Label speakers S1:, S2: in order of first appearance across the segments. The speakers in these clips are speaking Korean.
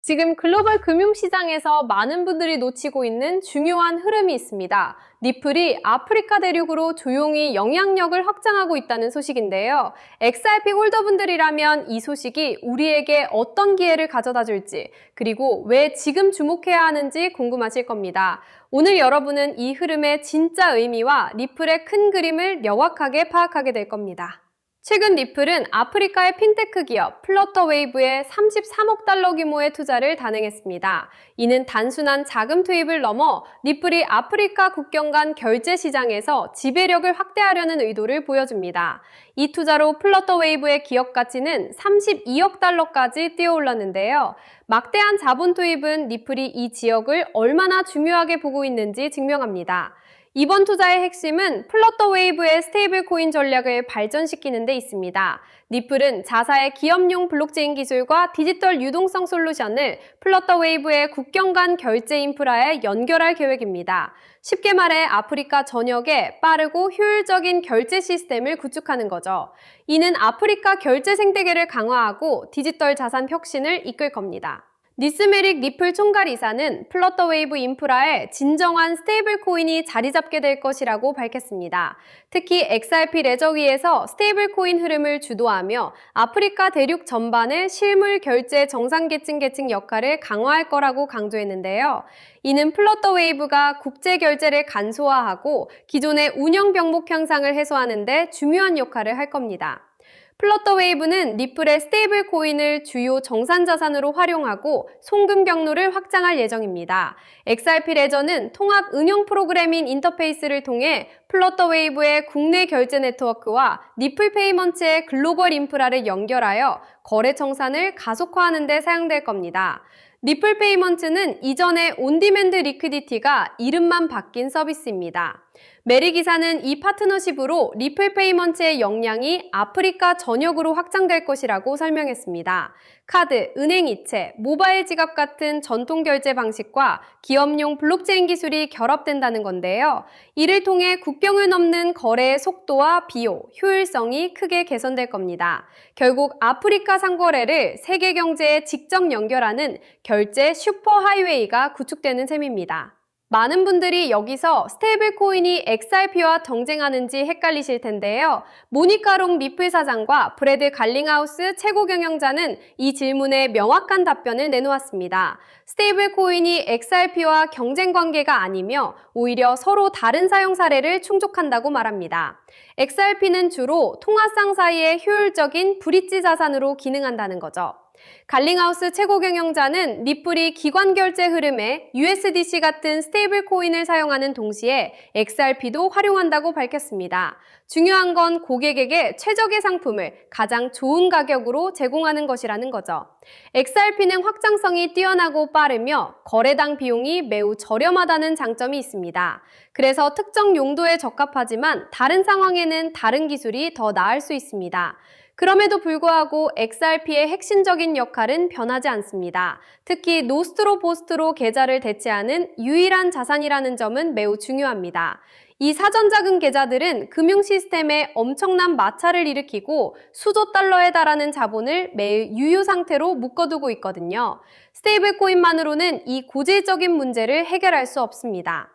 S1: 지금 글로벌 금융시장에서 많은 분들이 놓치고 있는 중요한 흐름이 있습니다. 리플이 아프리카 대륙으로 조용히 영향력을 확장하고 있다는 소식인데요. XRP 홀더분들이라면 이 소식이 우리에게 어떤 기회를 가져다 줄지, 그리고 왜 지금 주목해야 하는지 궁금하실 겁니다. 오늘 여러분은 이 흐름의 진짜 의미와 리플의 큰 그림을 명확하게 파악하게 될 겁니다. 최근 리플은 아프리카의 핀테크 기업 플러터웨이브에 33억 달러 규모의 투자를 단행했습니다. 이는 단순한 자금 투입을 넘어 리플이 아프리카 국경 간 결제 시장에서 지배력을 확대하려는 의도를 보여줍니다. 이 투자로 플러터웨이브의 기업 가치는 32억 달러까지 뛰어올랐는데요. 막대한 자본 투입은 리플이 이 지역을 얼마나 중요하게 보고 있는지 증명합니다. 이번 투자의 핵심은 플러터웨이브의 스테이블 코인 전략을 발전시키는 데 있습니다. 리플은 자사의 기업용 블록체인 기술과 디지털 유동성 솔루션을 플러터웨이브의 국경 간 결제 인프라에 연결할 계획입니다. 쉽게 말해 아프리카 전역에 빠르고 효율적인 결제 시스템을 구축하는 거죠. 이는 아프리카 결제 생태계를 강화하고 디지털 자산 혁신을 이끌 겁니다. 니스메릭 리플 총괄이사는 플러터웨이브 인프라에 진정한 스테이블 코인이 자리 잡게 될 것이라고 밝혔습니다. 특히 XRP 레저위에서 스테이블 코인 흐름을 주도하며 아프리카 대륙 전반의 실물 결제 정상계층 역할을 강화할 거라고 강조했는데요. 이는 플러터웨이브가 국제 결제를 간소화하고 기존의 운영 병목 현상을 해소하는 데 중요한 역할을 할 겁니다. 플러터웨이브는 리플의 스테이블 코인을 주요 정산 자산으로 활용하고 송금 경로를 확장할 예정입니다. XRP 레저는 통합 응용 프로그래밍 인터페이스를 통해 플러터웨이브의 국내 결제 네트워크와 리플 페이먼트의 글로벌 인프라를 연결하여 거래 청산을 가속화하는 데 사용될 겁니다. 리플 페이먼트는 이전의 온디맨드 리퀴디티가 이름만 바뀐 서비스입니다. 메리 기사는 이 파트너십으로 리플 페이먼트의 역량이 아프리카 전역으로 확장될 것이라고 설명했습니다. 카드, 은행 이체, 모바일 지갑 같은 전통 결제 방식과 기업용 블록체인 기술이 결합된다는 건데요. 이를 통해 국경을 넘는 거래의 속도와 비용, 효율성이 크게 개선될 겁니다. 결국 아프리카 상거래를 세계 경제에 직접 연결하는 결제 슈퍼하이웨이가 구축되는 셈입니다. 많은 분들이 여기서 스테이블 코인이 XRP와 경쟁하는지 헷갈리실 텐데요. 모니카롱 리플 사장과 브래드 갈링하우스 최고 경영자는 이 질문에 명확한 답변을 내놓았습니다. 스테이블 코인이 XRP와 경쟁 관계가 아니며 오히려 서로 다른 사용 사례를 충족한다고 말합니다. XRP는 주로 통화상 사이의 효율적인 브릿지 자산으로 기능한다는 거죠. 갈링하우스 최고 경영자는 리플이 기관 결제 흐름에 USDC 같은 스테이블 코인을 사용하는 동시에 XRP도 활용한다고 밝혔습니다. 중요한 건 고객에게 최적의 상품을 가장 좋은 가격으로 제공하는 것이라는 거죠. XRP는 확장성이 뛰어나고 빠르며 거래당 비용이 매우 저렴하다는 장점이 있습니다. 그래서 특정 용도에 적합하지만 다른 상황에는 다른 기술이 더 나을 수 있습니다. 그럼에도 불구하고 XRP의 핵심적인 역할은 변하지 않습니다. 특히 노스트로 포스트로 계좌를 대체하는 유일한 자산이라는 점은 매우 중요합니다. 이 사전자금 계좌들은 금융 시스템에 엄청난 마찰을 일으키고 수조 달러에 달하는 자본을 매일 유효 상태로 묶어두고 있거든요. 스테이블 코인만으로는 이 고질적인 문제를 해결할 수 없습니다.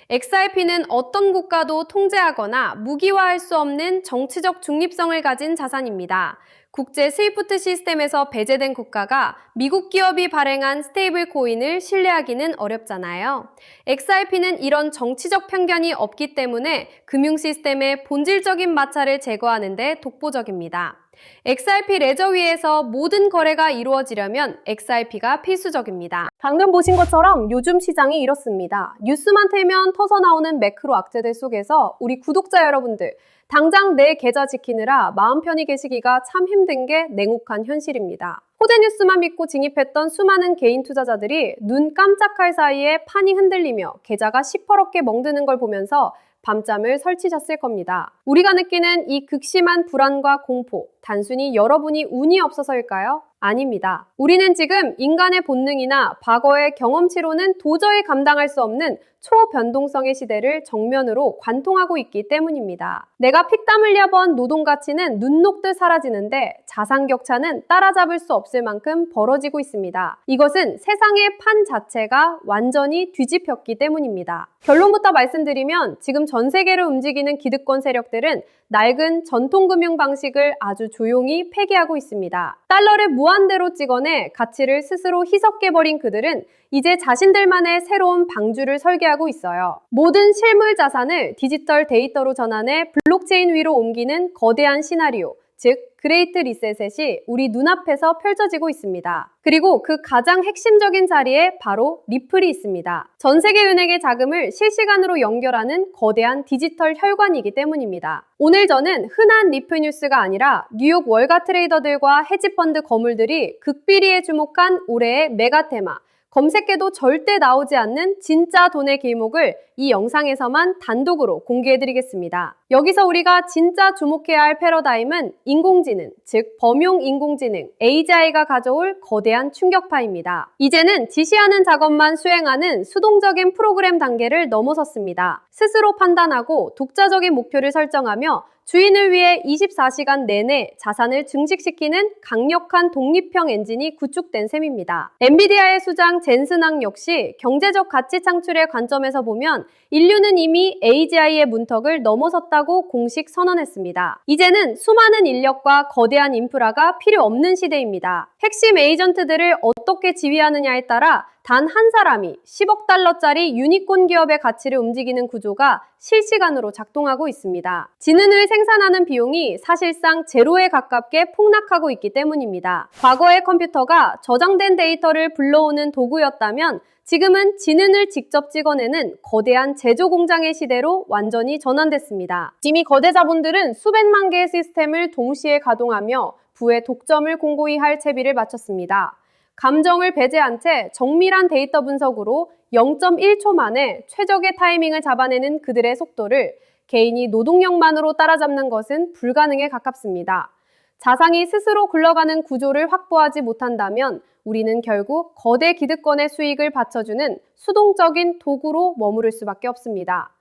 S1: XRP는 어떤 국가도 통제하거나 무기화할 수 없는 정치적 중립성을 가진 자산입니다. 국제 스위프트 시스템에서 배제된 국가가 미국 기업이 발행한 스테이블 코인을 신뢰하기는 어렵잖아요. XRP는 이런 정치적 편견이 없기 때문에 금융 시스템의 본질적인 마찰을 제거하는 데 독보적입니다. XRP 레저위에서 모든 거래가 이루어지려면 XRP가 필수적입니다. 방금 보신 것처럼 요즘 시장이 이렇습니다. 뉴스만 틀면 터져나오는 매크로 악재들 속에서 우리 구독자 여러분들, 당장 내 계좌 지키느라 마음 편히 계시기가 참 힘든 게 냉혹한 현실입니다. 호재 뉴스만 믿고 진입했던 수많은 개인 투자자들이 눈 깜짝할 사이에 판이 흔들리며 계좌가 시퍼렇게 멍드는 걸 보면서 밤잠을 설치셨을 겁니다. 우리가 느끼는 이 극심한 불안과 공포, 단순히 여러분이 운이 없어서일까요? 아닙니다. 우리는 지금 인간의 본능이나 과거의 경험치로는 도저히 감당할 수 없는 초변동성의 시대를 정면으로 관통하고 있기 때문입니다. 내가 피땀 흘려번 노동 가치는 눈 녹듯 사라지는데 자산 격차는 따라잡을 수 없을 만큼 벌어지고 있습니다. 이것은 세상의 판 자체가 완전히 뒤집혔기 때문입니다. 결론부터 말씀드리면 지금 전 세계를 움직이는 기득권 세력들은 낡은 전통금융 방식을 아주 조용히 폐기하고 있습니다. 달러를 무한대로 찍어내 가치를 스스로 희석해버린 그들은 이제 자신들만의 새로운 방주를 설계하고 있어요. 모든 실물 자산을 디지털 데이터로 전환해 블록체인 위로 옮기는 거대한 시나리오, 즉 그레이트 리셋이 우리 눈앞에서 펼쳐지고 있습니다. 그리고 그 가장 핵심적인 자리에 바로 리플이 있습니다. 전 세계 은행의 자금을 실시간으로 연결하는 거대한 디지털 혈관이기 때문입니다. 오늘 저는 흔한 리플 뉴스가 아니라 뉴욕 월가 트레이더들과 헤지펀드 거물들이 극비리에 주목한 올해의 메가 테마, 검색해도 절대 나오지 않는 진짜 돈의 길목을 이 영상에서만 단독으로 공개해드리겠습니다. 여기서 우리가 진짜 주목해야 할 패러다임은 인공지능, 즉 범용 인공지능, AGI가 가져올 거대한 충격파입니다. 이제는 지시하는 작업만 수행하는 수동적인 프로그램 단계를 넘어섰습니다. 스스로 판단하고 독자적인 목표를 설정하며 주인을 위해 24시간 내내 자산을 증식시키는 강력한 독립형 엔진이 구축된 셈입니다. 엔비디아의 수장 젠슨 앙 역시 경제적 가치 창출의 관점에서 보면 인류는 이미 AGI의 문턱을 넘어섰다고 공식 선언했습니다. 이제는 수많은 인력과 거대한 인프라가 필요 없는 시대입니다. 핵심 에이전트들을 어떻게 지휘하느냐에 따라 단 한 사람이 10억 달러짜리 유니콘 기업의 가치를 움직이는 구조가 실시간으로 작동하고 있습니다. 지능을 생산하는 비용이 사실상 제로에 가깝게 폭락하고 있기 때문입니다. 과거의 컴퓨터가 저장된 데이터를 불러오는 도구였다면 지금은 지능을 직접 찍어내는 거대한 제조 공장의 시대로 완전히 전환됐습니다. 이미 거대 자본들은 수백만 개의 시스템을 동시에 가동하며 부의 독점을 공고히 할 채비를 마쳤습니다. 감정을 배제한 채 정밀한 데이터 분석으로 0.1초 만에 최적의 타이밍을 잡아내는 그들의 속도를 개인이 노동력만으로 따라잡는 것은 불가능에 가깝습니다. 자산이 스스로 굴러가는 구조를 확보하지 못한다면 우리는 결국 거대 기득권의 수익을 받쳐주는 수동적인 도구로 머무를 수밖에 없습니다.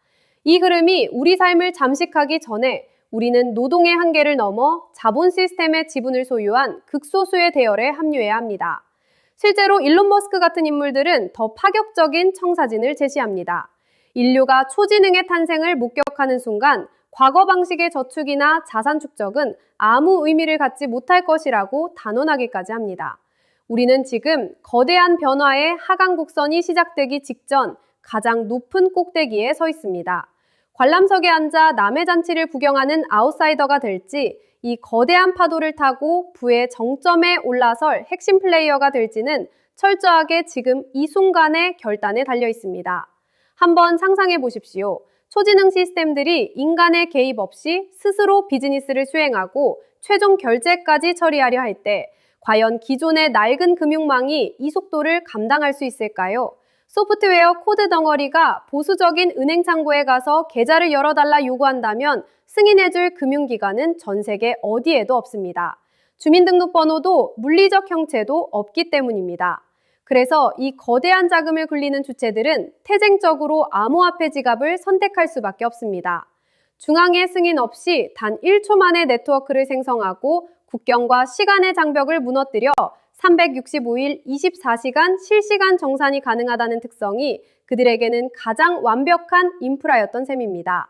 S1: 이 흐름이 우리 삶을 잠식하기 전에 우리는 노동의 한계를 넘어 자본 시스템의 지분을 소유한 극소수의 대열에 합류해야 합니다. 실제로 일론 머스크 같은 인물들은 더 파격적인 청사진을 제시합니다. 인류가 초지능의 탄생을 목격하는 순간 과거 방식의 저축이나 자산 축적은 아무 의미를 갖지 못할 것이라고 단언하기까지 합니다. 우리는 지금 거대한 변화의 하강 곡선이 시작되기 직전 가장 높은 꼭대기에 서 있습니다. 관람석에 앉아 남의 잔치를 구경하는 아웃사이더가 될지 이 거대한 파도를 타고 부의 정점에 올라설 핵심 플레이어가 될지는 철저하게 지금 이 순간의 결단에 달려 있습니다. 한번 상상해 보십시오. 초지능 시스템들이 인간의 개입 없이 스스로 비즈니스를 수행하고 최종 결제까지 처리하려 할 때 과연 기존의 낡은 금융망이 이 속도를 감당할 수 있을까요? 소프트웨어 코드 덩어리가 보수적인 은행 창구에 가서 계좌를 열어달라 요구한다면 승인해줄 금융기관은 전 세계 어디에도 없습니다. 주민등록번호도 물리적 형체도 없기 때문입니다. 그래서 이 거대한 자금을 굴리는 주체들은 태생적으로 암호화폐 지갑을 선택할 수밖에 없습니다. 중앙의 승인 없이 단 1초 만에 네트워크를 생성하고 국경과 시간의 장벽을 무너뜨려 365일 24시간 실시간 정산이 가능하다는 특성이 그들에게는 가장 완벽한 인프라였던 셈입니다.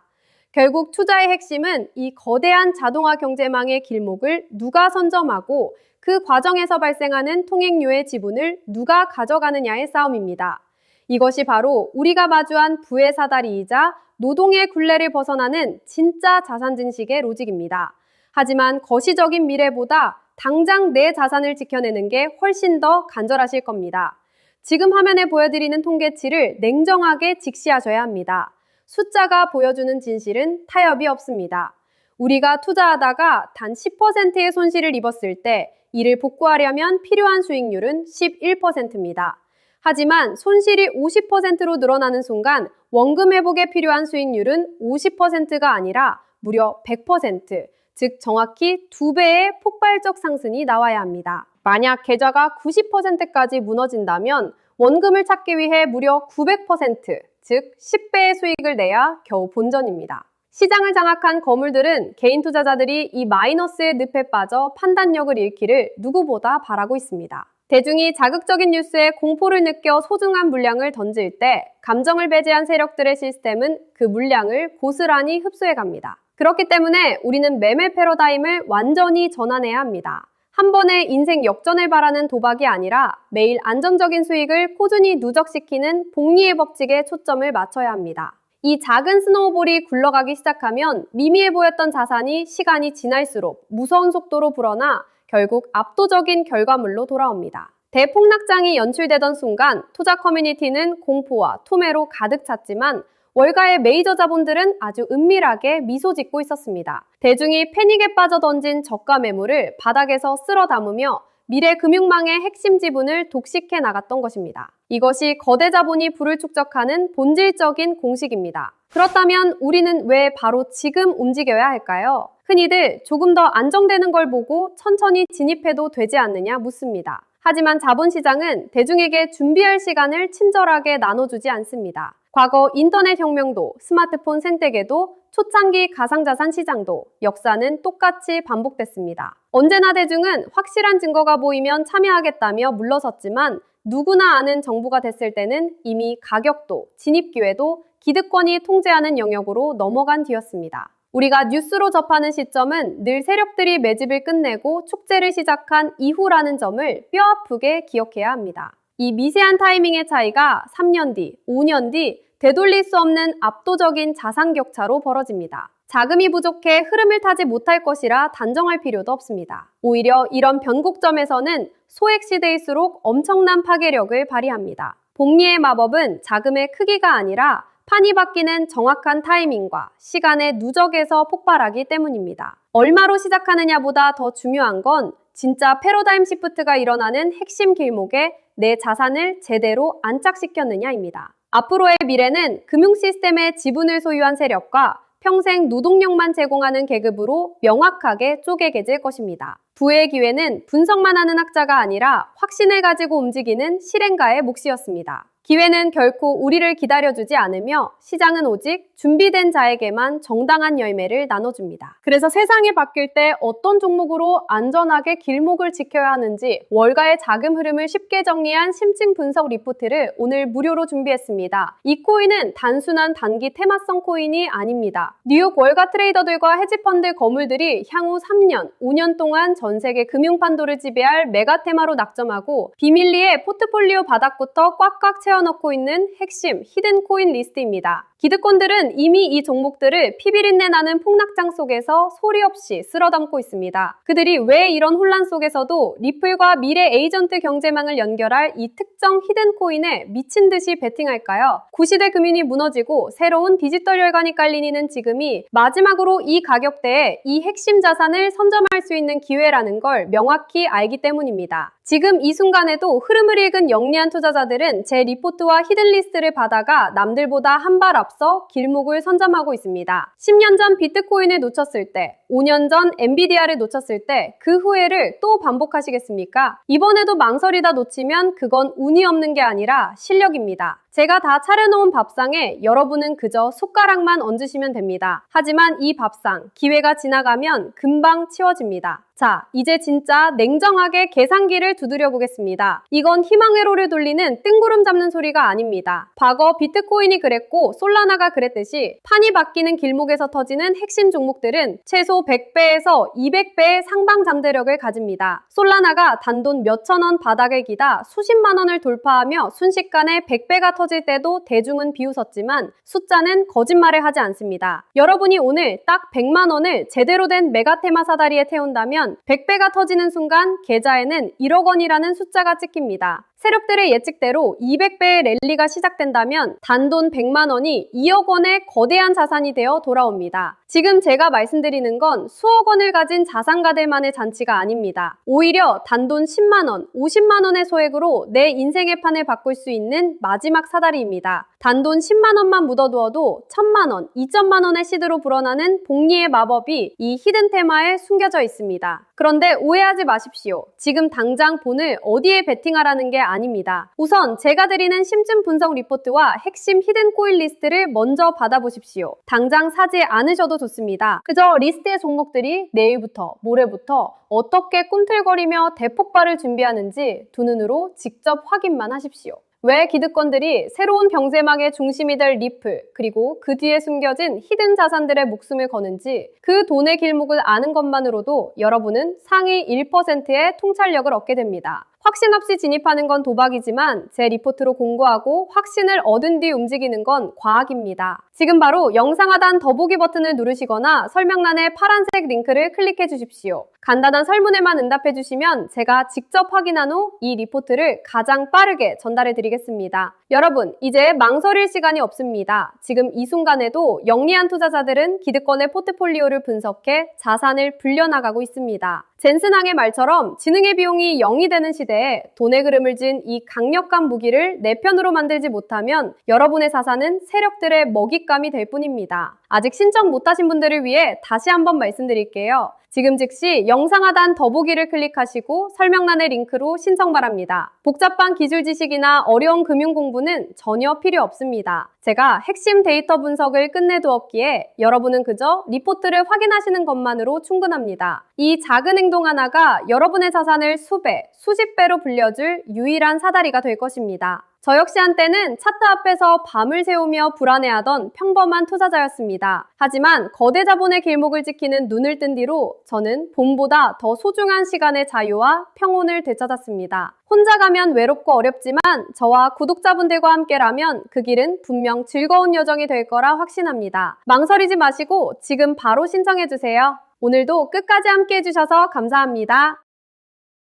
S1: 결국 투자의 핵심은 이 거대한 자동화 경제망의 길목을 누가 선점하고 그 과정에서 발생하는 통행료의 지분을 누가 가져가느냐의 싸움입니다. 이것이 바로 우리가 마주한 부의 사다리이자 노동의 굴레를 벗어나는 진짜 자산 증식의 로직입니다. 하지만 거시적인 미래보다 당장 내 자산을 지켜내는 게 훨씬 더 간절하실 겁니다. 지금 화면에 보여드리는 통계치를 냉정하게 직시하셔야 합니다. 숫자가 보여주는 진실은 타협이 없습니다. 우리가 투자하다가 단 10%의 손실을 입었을 때 이를 복구하려면 필요한 수익률은 11%입니다. 하지만 손실이 50%로 늘어나는 순간 원금 회복에 필요한 수익률은 50%가 아니라 무려 100%, 즉 정확히 2배의 폭발적 상승이 나와야 합니다. 만약 계좌가 90%까지 무너진다면 원금을 찾기 위해 무려 900%, 즉 10배의 수익을 내야 겨우 본전입니다. 시장을 장악한 거물들은 개인 투자자들이 이 마이너스의 늪에 빠져 판단력을 잃기를 누구보다 바라고 있습니다. 대중이 자극적인 뉴스에 공포를 느껴 소중한 물량을 던질 때 감정을 배제한 세력들의 시스템은 그 물량을 고스란히 흡수해갑니다. 그렇기 때문에 우리는 매매 패러다임을 완전히 전환해야 합니다. 한 번의 인생 역전을 바라는 도박이 아니라 매일 안정적인 수익을 꾸준히 누적시키는 복리의 법칙에 초점을 맞춰야 합니다. 이 작은 스노우볼이 굴러가기 시작하면 미미해 보였던 자산이 시간이 지날수록 무서운 속도로 불어나 결국 압도적인 결과물로 돌아옵니다. 대폭락장이 연출되던 순간 투자 커뮤니티는 공포와 투매로 가득 찼지만 월가의 메이저 자본들은 아주 은밀하게 미소 짓고 있었습니다. 대중이 패닉에 빠져 던진 저가 매물을 바닥에서 쓸어 담으며 미래 금융망의 핵심 지분을 독식해 나갔던 것입니다. 이것이 거대 자본이 부를 축적하는 본질적인 공식입니다. 그렇다면 우리는 왜 바로 지금 움직여야 할까요? 흔히들 조금 더 안정되는 걸 보고 천천히 진입해도 되지 않느냐 묻습니다. 하지만 자본시장은 대중에게 준비할 시간을 친절하게 나눠주지 않습니다. 과거 인터넷 혁명도 스마트폰 생태계도 초창기 가상자산 시장도 역사는 똑같이 반복됐습니다. 언제나 대중은 확실한 증거가 보이면 참여하겠다며 물러섰지만 누구나 아는 정부가 됐을 때는 이미 가격도 진입 기회도 기득권이 통제하는 영역으로 넘어간 뒤였습니다. 우리가 뉴스로 접하는 시점은 늘 세력들이 매집을 끝내고 축제를 시작한 이후라는 점을 뼈아프게 기억해야 합니다. 이 미세한 타이밍의 차이가 3년 뒤, 5년 뒤 되돌릴 수 없는 압도적인 자산 격차로 벌어집니다. 자금이 부족해 흐름을 타지 못할 것이라 단정할 필요도 없습니다. 오히려 이런 변곡점에서는 소액 시대일수록 엄청난 파괴력을 발휘합니다. 복리의 마법은 자금의 크기가 아니라 판이 바뀌는 정확한 타이밍과 시간의 누적에서 폭발하기 때문입니다. 얼마로 시작하느냐보다 더 중요한 건 진짜 패러다임 시프트가 일어나는 핵심 길목에 내 자산을 제대로 안착시켰느냐입니다. 앞으로의 미래는 금융 시스템의 지분을 소유한 세력과 평생 노동력만 제공하는 계급으로 명확하게 쪼개개질 것입니다. 부의 기회는 분석만 하는 학자가 아니라 확신을 가지고 움직이는 실행가의 몫이었습니다. 기회는 결코 우리를 기다려주지 않으며 시장은 오직 준비된 자에게만 정당한 열매를 나눠줍니다. 그래서 세상이 바뀔 때 어떤 종목으로 안전하게 길목을 지켜야 하는지 월가의 자금 흐름을 쉽게 정리한 심층 분석 리포트를 오늘 무료로 준비했습니다. 이 코인은 단순한 단기 테마성 코인이 아닙니다. 뉴욕 월가 트레이더들과 헤지펀드 거물들이 향후 3년, 5년 동안 전 세계 금융판도를 지배할 메가테마로 낙점하고 비밀리에 포트폴리오 바닥부터 꽉꽉 채워넣고 있는 핵심 히든 코인 리스트입니다. 기득권들은 이미 이 종목들을 피비린내 나는 폭락장 속에서 소리 없이 쓸어담고 있습니다. 그들이 왜 이런 혼란 속에서도 리플과 미래 에이전트 경제망을 연결할 이 특정 히든 코인에 미친 듯이 베팅할까요? 구시대 금융이 무너지고 새로운 디지털 혈관이 깔리는 지금이 마지막으로 이 가격대에 이 핵심 자산을 선점할 수 있는 기회라는 걸 명확히 알기 때문입니다. 지금 이 순간에도 흐름을 읽은 영리한 투자자들은 제 리포트와 히든리스트를 받아가 남들보다 한 발 앞서 길목을 선점하고 있습니다. 10년 전 비트코인을 놓쳤을 때, 5년 전 엔비디아를 놓쳤을 때 그 후회를 또 반복하시겠습니까? 이번에도 망설이다 놓치면 그건 운이 없는 게 아니라 실력입니다. 제가 다 차려놓은 밥상에 여러분은 그저 숟가락만 얹으시면 됩니다. 하지만 이 밥상, 기회가 지나가면 금방 치워집니다. 자, 이제 진짜 냉정하게 계산기를 두드려 보겠습니다. 이건 희망회로를 돌리는 뜬구름 잡는 소리가 아닙니다. 과거 비트코인이 그랬고 솔라나가 그랬듯이 판이 바뀌는 길목에서 터지는 핵심 종목들은 최소 100배에서 200배의 상방 잠재력을 가집니다. 솔라나가 단돈 몇천 원 바닥을 기다 수십만 원을 돌파하며 순식간에 100배가 터질 때도 대중은 비웃었지만 숫자는 거짓말을 하지 않습니다. 여러분이 오늘 딱 100만 원을 제대로 된 메가테마 사다리에 태운다면 100배가 터지는 순간 계좌에는 1억 원이라는 숫자가 찍힙니다. 세력들의 예측대로 200배의 랠리가 시작된다면 단돈 100만 원이 2억 원의 거대한 자산이 되어 돌아옵니다. 지금 제가 말씀드리는 건 수억 원을 가진 자산가들만의 잔치가 아닙니다. 오히려 단돈 10만 원, 50만 원의 소액으로 내 인생의 판을 바꿀 수 있는 마지막 사다리입니다. 단돈 10만 원만 묻어두어도 1000만 원, 2천만 원의 시드로 불어나는 복리의 마법이 이 히든 테마에 숨겨져 있습니다. 그런데 오해하지 마십시오. 지금 당장 돈을 어디에 베팅하라는 게 아닙니다. 우선 제가 드리는 심층 분석 리포트와 핵심 히든 코인 리스트를 먼저 받아보십시오. 당장 사지 않으셔도 좋습니다. 그저 리스트의 종목들이 내일부터, 모레부터 어떻게 꿈틀거리며 대폭발을 준비하는지 두 눈으로 직접 확인만 하십시오. 왜 기득권들이 새로운 병세망의 중심이 될 리플, 그리고 그 뒤에 숨겨진 히든 자산들의 목숨을 거는지 그 돈의 길목을 아는 것만으로도 여러분은 상위 1%의 통찰력을 얻게 됩니다. 확신 없이 진입하는 건 도박이지만 제 리포트로 공고하고 확신을 얻은 뒤 움직이는 건 과학입니다. 지금 바로 영상 하단 더보기 버튼을 누르시거나 설명란의 파란색 링크를 클릭해 주십시오. 간단한 설문에만 응답해 주시면 제가 직접 확인한 후 이 리포트를 가장 빠르게 전달해 드리겠습니다. 여러분, 이제 망설일 시간이 없습니다. 지금 이 순간에도 영리한 투자자들은 기득권의 포트폴리오를 분석해 자산을 불려나가고 있습니다. 젠슨항의 말처럼 지능의 비용이 0이 되는 시대에 돈의 그름을 진 이 강력한 무기를 내 편으로 만들지 못하면 여러분의 자산은 세력들의 먹잇감이 될 뿐입니다. 아직 신청 못하신 분들을 위해 다시 한번 말씀드릴게요. 지금 즉시 영상 하단 더보기를 클릭하시고 설명란의 링크로 신청 바랍니다. 복잡한 기술 지식이나 어려운 금융 공부는 전혀 필요 없습니다. 제가 핵심 데이터 분석을 끝내두었기에 여러분은 그저 리포트를 확인하시는 것만으로 충분합니다. 이 작은 행동 하나가 여러분의 자산을 수배, 수십 배로 불려줄 유일한 사다리가 될 것입니다. 저 역시 한때는 차트 앞에서 밤을 새우며 불안해하던 평범한 투자자였습니다. 하지만 거대 자본의 길목을 지키는 눈을 뜬 뒤로 저는 봄보다 더 소중한 시간의 자유와 평온을 되찾았습니다. 혼자 가면 외롭고 어렵지만 저와 구독자분들과 함께라면 그 길은 분명 즐거운 여정이 될 거라 확신합니다. 망설이지 마시고 지금 바로 신청해주세요. 오늘도 끝까지 함께 해주셔서 감사합니다.